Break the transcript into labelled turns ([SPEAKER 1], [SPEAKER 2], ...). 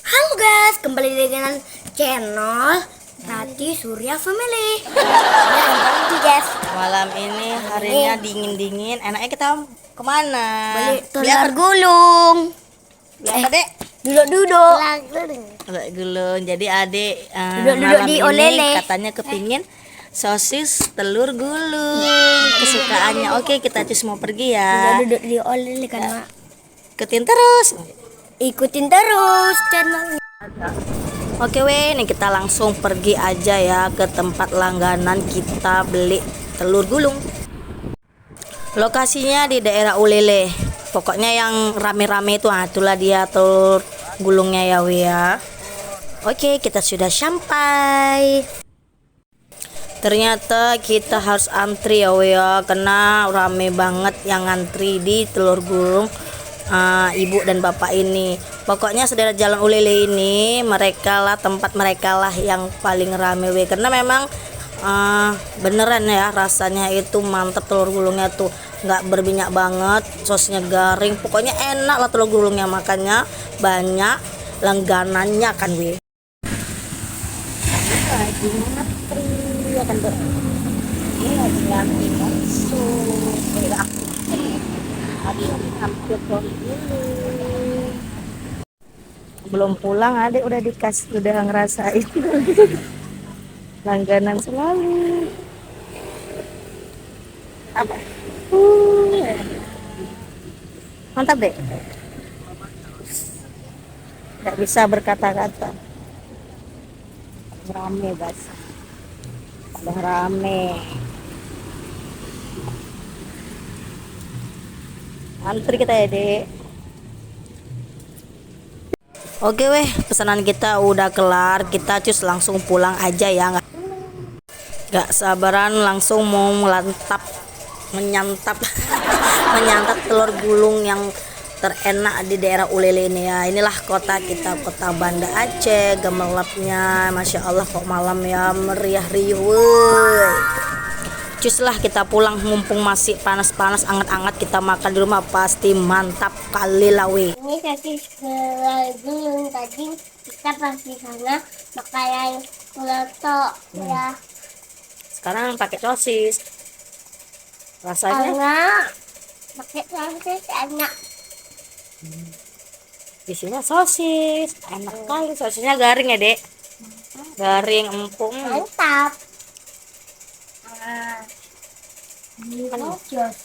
[SPEAKER 1] Halo guys, kembali lagi dengan channel Tati Surya Family. Ya, guys.
[SPEAKER 2] Malam ini harinya dingin-dingin, enaknya kita kemana?
[SPEAKER 1] Beli
[SPEAKER 2] Beli apa?
[SPEAKER 1] telur gulung.
[SPEAKER 2] Beli apa, Dek?
[SPEAKER 1] Duduk-duduk.
[SPEAKER 2] Beli gulung. Jadi Adek
[SPEAKER 1] Duduk-duduk
[SPEAKER 2] malam
[SPEAKER 1] di
[SPEAKER 2] ini
[SPEAKER 1] olele.
[SPEAKER 2] katanya kepingin sosis telur gulung. Kesukaannya. Oke, kita cus mau pergi ya.
[SPEAKER 1] Duduk di olele kan, Mak.
[SPEAKER 2] Ikutin terus.
[SPEAKER 1] Ikutin terus channelnya.
[SPEAKER 2] Oke weh, nih kita langsung pergi aja ya ke tempat langganan kita beli telur gulung. Lokasinya di daerah Ulele. Pokoknya yang rame-rame itu, itulah dia telur gulungnya ya weh ya. Oke, kita sudah sampai. Ternyata kita harus antri ya weh ya, karena rame banget yang antri di telur gulung ibu dan bapak ini. Pokoknya saudara jalan Ulele ini tempat mereka lah yang paling rame weh, karena memang beneran ya, rasanya itu mantap. Telur gulungnya tuh nggak berminyak banget, sosnya garing, pokoknya enak lah telur gulungnya, makanya banyak langganannya kan weh. Lagi ngantri ya kan tuh, ini lagi ngantri masuk hampir belum pulang, adik udah dikasih, udah ngerasain langganan selalu apa mantap deh, nggak bisa berkata-kata. Rame guys, udah rame, antri kita ya dek. Oke weh, pesanan kita udah kelar, kita cus langsung pulang aja ya, nggak sabaran langsung mau menyantap menyantap telur gulung yang terenak di daerah Ulele ini ya. Inilah kota kita, kota Banda Aceh, gemerlapnya masya Allah, kok malam ya meriah riuh weh. Cus lah kita pulang, mumpung masih panas-panas, anget-anget, kita makan di rumah pasti mantap kali lah weh.
[SPEAKER 1] Ini sosis telur gulung, tadi kita pas di sana makan kuloto ya.
[SPEAKER 2] Sekarang pakai sosis, rasanya
[SPEAKER 1] Enak, pakai sosis enak.
[SPEAKER 2] isinya sosis, enak kali. Sosisnya garing ya dek, garing empuk.
[SPEAKER 1] Mantap. Kan jos.